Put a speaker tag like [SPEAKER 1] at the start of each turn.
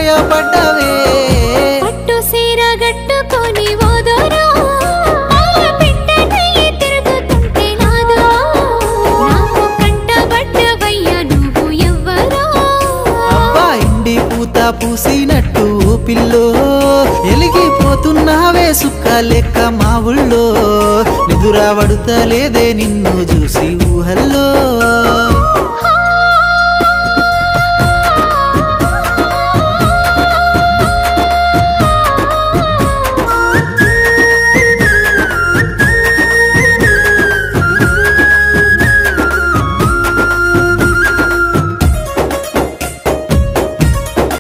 [SPEAKER 1] గాయపడ్డవే
[SPEAKER 2] పట్టు సీర గట్టుకొని ఓదోరా పిట్టనై తిరుగుతుంటే నాదో నాకు కంటబడ్డవయ్యా నువ్వు ఎవ్వరో
[SPEAKER 1] అబ్బా ఇండి పూత పూసినట్టు పిల్లో ఎలిగిపోతున్నావే సుక్క లెక్క మా ఊళ్ళో నిదురా పడుతలేదే నిన్ను చూసి ఊహల్లో